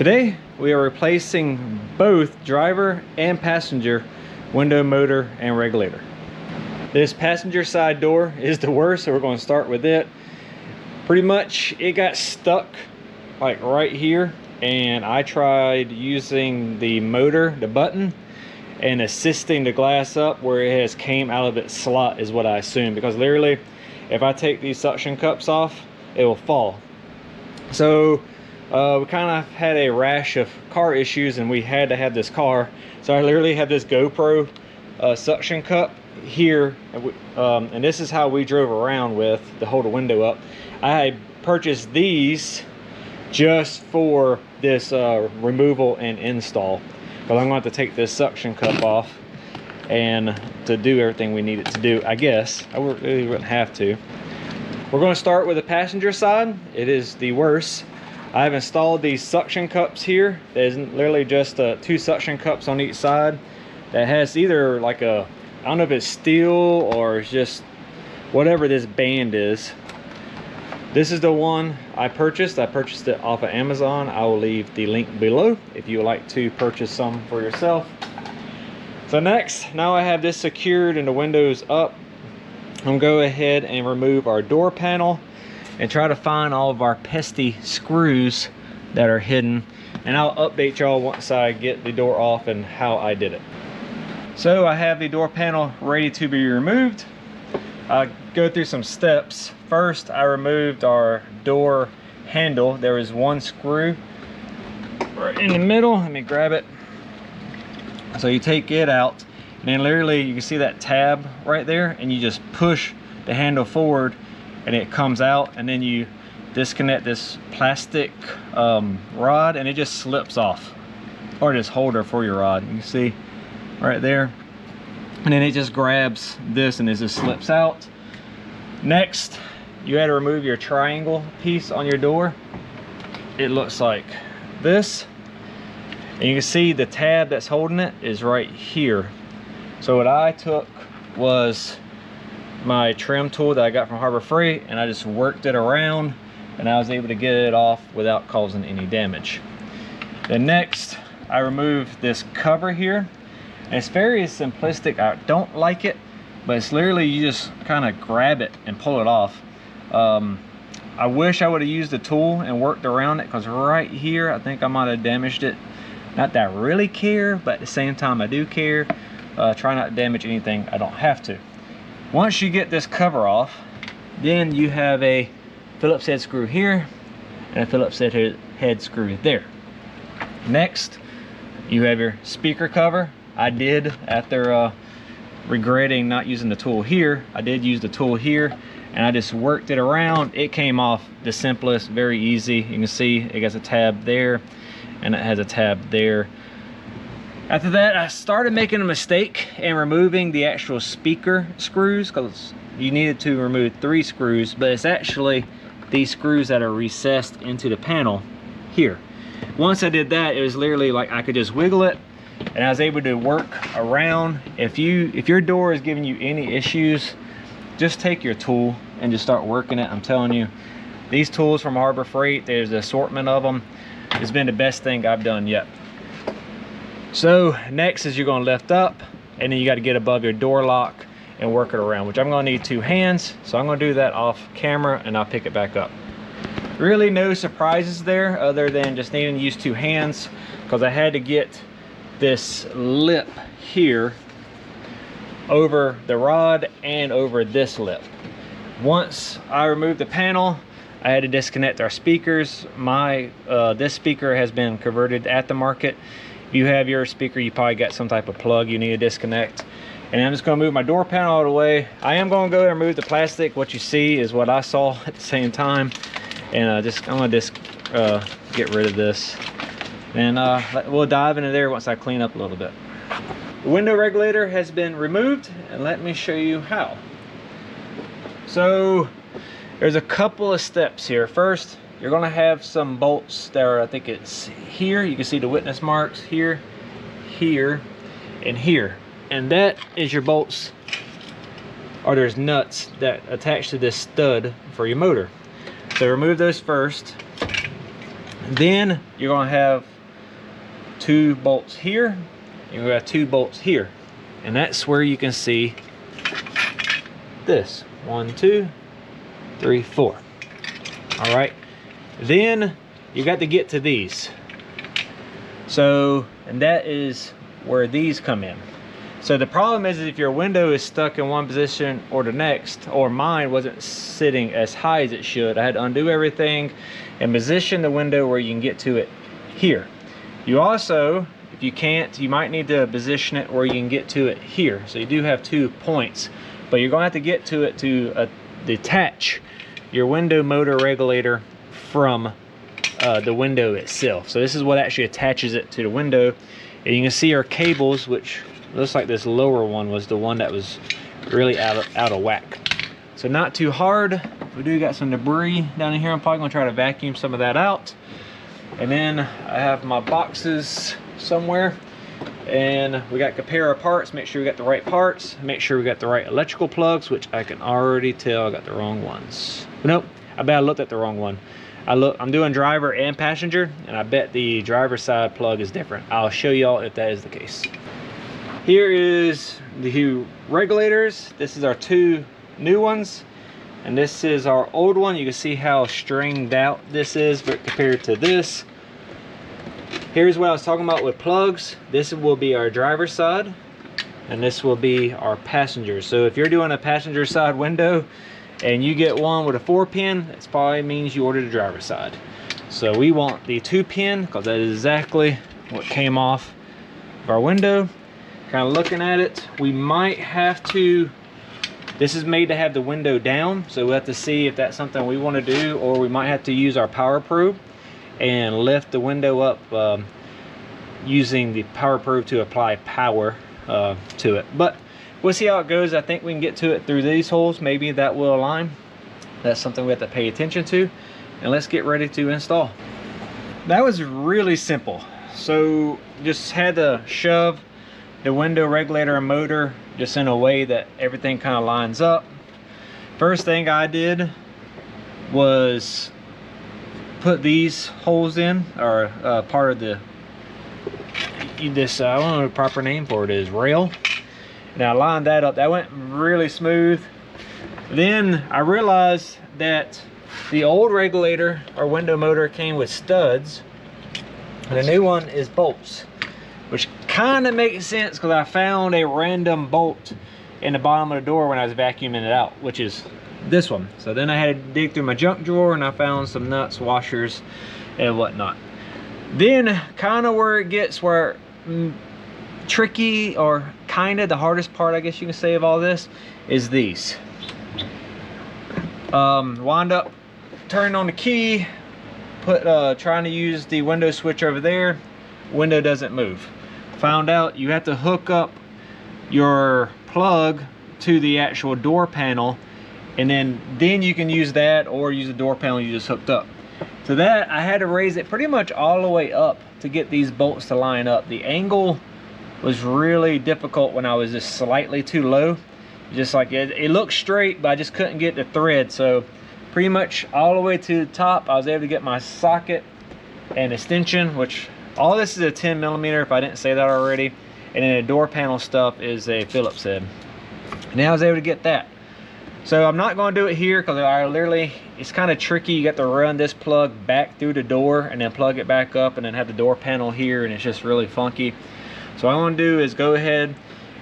Today we are replacing both driver and passenger window, motor, and regulator. This passenger side door is the worst, so we're going to start with it. Pretty much it got stuck like right here, and I tried using the motor, the button, and assisting the glass up where it has came out of its slot is what I assume, because literally if I take these suction cups off it will fall. So we kind of had a rash of car issues and we had to have this car, so I literally have this GoPro suction cup here, and this is how we drove around with to hold the window up. I purchased these just for this removal and install, but I'm going to have to take this suction cup off and to do everything we need it to do. I guess I really wouldn't have to. We're going to start with the passenger side. It is the worst. I've installed these suction cups here. There's literally just two suction cups on each side that has either like a, I don't know if it's steel or it's just whatever this band is. This is the one I purchased. I purchased it off of Amazon. I will leave the link below if you would like to purchase some for yourself. So next, now I have this secured and the windows up, I'm going to go ahead and remove our door panel and try to find all of our pesky screws that are hidden, and I'll update y'all once I get the door off and how I did it. So I have the door panel ready to be removed. I go through some steps. First, I removed our door handle. There is one screw right in the middle. Let me grab it. So you take it out, and then literally you can see that tab right there, and you just push the handle forward and it comes out, and then you disconnect this plastic rod and it just slips off, or this holder for your rod, you can see right there, and then it just grabs this and it just slips out. Next, you had to remove your triangle piece on your door. It looks like this, and you can see the tab that's holding it is right here. So what I took was my trim tool that I got from Harbor Freight, and I just worked it around and I was able to get it off without causing any damage. Then next, I removed this cover here, and it's very simplistic. I don't like it, but it's literally you just kind of grab it and pull it off. I wish I would have used the tool and worked around it, because right here I think I might have damaged it. Not that I really care, but at the same time I do care. Try not to damage anything I don't have to. Once you get this cover off, then you have a Phillips head screw here and a Phillips head screw there. Next, you have your speaker cover. I did, after regretting not using the tool here, I did use the tool here, and I just worked it around. It came off the simplest, very easy. You can see it has a tab there and it has a tab there. After that, I started making a mistake and removing the actual speaker screws, because you needed to remove 3 screws, but it's actually these screws that are recessed into the panel here. Once I did that, it was literally like I could just wiggle it and I was able to work around. If your door is giving you any issues, just take your tool and just start working it. I'm telling you, these tools from Harbor Freight, there's an assortment of them. It's been the best thing I've done yet. So next is you're going to lift up, and then you got to get above your door lock and work it around, which I'm going to need 2 hands. So I'm going to do that off camera and I'll pick it back up. Really no surprises there other than just needing to use 2 hands, because I had to get this lip here over the rod and over this lip. Once I removed the panel, I had to disconnect our speakers. This speaker has been converted at the market. If you have your speaker, you probably got some type of plug you need to disconnect. And I'm just going to move my door panel out of the way. I am going to go and remove the plastic. What you see is what I saw at the same time. And I'm going to just get rid of this. And we'll dive into there once I clean up a little bit. The window regulator has been removed, and let me show you how. So there's a couple of steps here. First, you're going to have some bolts that are, I think it's here. You can see the witness marks here, here, and here. And that is your bolts, or there's nuts that attach to this stud for your motor. So remove those first. Then you're gonna have 2 bolts here. You're gonna have 2 bolts here. And that's where you can see this. 1, 2, 3, 4. All right. Then you got to get to these. So, and that is where these come in. So the problem is if your window is stuck in one position or the next, or mine wasn't sitting as high as it should, I had to undo everything and position the window where you can get to it here. You also, if you can't, you might need to position it where you can get to it here. So you do have 2 points, but you're gonna have to get to it to detach your window motor regulator from the window itself. So this is what actually attaches it to the window. And you can see our cables, which looks like this lower one was the one that was really out of whack. So not too hard. We do got some debris down in here. I'm probably gonna try to vacuum some of that out. And then I have my boxes somewhere, and we got to compare our parts, make sure we got the right parts, make sure we got the right electrical plugs, which I can already tell I got the wrong ones. Nope, I bet I looked at the wrong one. I'm doing driver and passenger, and I bet the driver side plug is different. I'll show y'all if that is the case. Here is the regulators. This is our 2 new ones, and this is our old one. You can see how stringed out this is compared to this. Here's what I was talking about with plugs. This will be our driver side, and this will be our passenger. So if you're doing a passenger side window and you get one with a 4-pin, that probably means you ordered a driver side. So we want the 2-pin because that is exactly what came off of our window. Kind of looking at it, we might have to, this is made to have the window down, so we'll have to see if that's something we want to do, or we might have to use our power probe and lift the window up using the power probe to apply power to it. But we'll see how it goes. I think we can get to it through these holes. Maybe that will align. That's something we have to pay attention to. And let's get ready to install. That was really simple. So just had to shove the window regulator and motor just in a way that everything kind of lines up. First thing I did was put these holes in, or part of this, I don't know what the proper name for it is, rail. Now I lined that up. That went really smooth. Then I realized that the old regulator or window motor came with studs, and the new one is bolts, which kind of makes sense because I found a random bolt in the bottom of the door when I was vacuuming it out, which is this one. So then I had to dig through my junk drawer and I found some nuts, washers, and whatnot. Then kind of where it gets tricky, or kind of the hardest part, I guess you can say, of all this is these. Wound up turning on the key, trying to use the window switch over there. Window doesn't move. Found out you have to hook up your plug to the actual door panel, and then you can use that, or use the door panel you just hooked up. So that I had to raise it pretty much all the way up to get these bolts to line up. The angle was really difficult when I was just slightly too low. Just like it looked straight, but I just couldn't get the thread. So pretty much all the way to the top, I was able to get my socket and extension, which all this is a 10mm if I didn't say that already. And then the door panel stuff is a Phillips head. Now I was able to get that. So I'm not going to do it here because it's kind of tricky. You got to run this plug back through the door and then plug it back up and then have the door panel here, and it's just really funky. So what I'm going to do is go ahead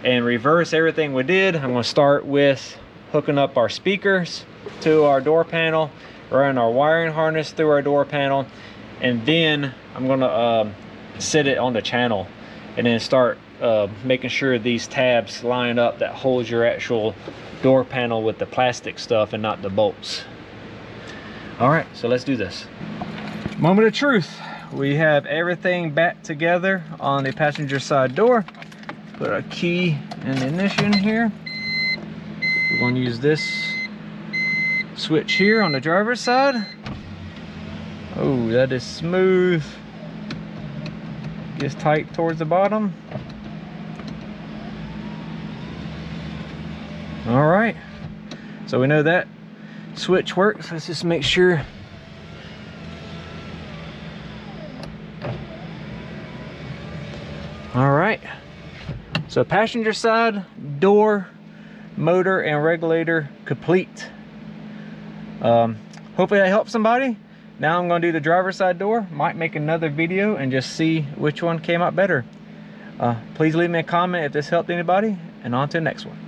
and reverse everything we did. I'm going to start with hooking up our speakers to our door panel, run our wiring harness through our door panel, and then I'm going to set it on the channel and then start making sure these tabs line up that holds your actual door panel with the plastic stuff and not the bolts. All right, so let's do this. Moment of truth. We have everything back together on the passenger side door. Put our key in the ignition here. We're going to use this switch here on the driver's side. Oh, that is smooth. Gets tight towards the bottom. All right, so we know that switch works. Let's just make sure All right, so passenger side door, motor, and regulator complete. Hopefully that helps somebody. Now I'm going to do the driver's side door. Might make another video and just see which one came out better. Please leave me a comment if this helped anybody, and on to the next one.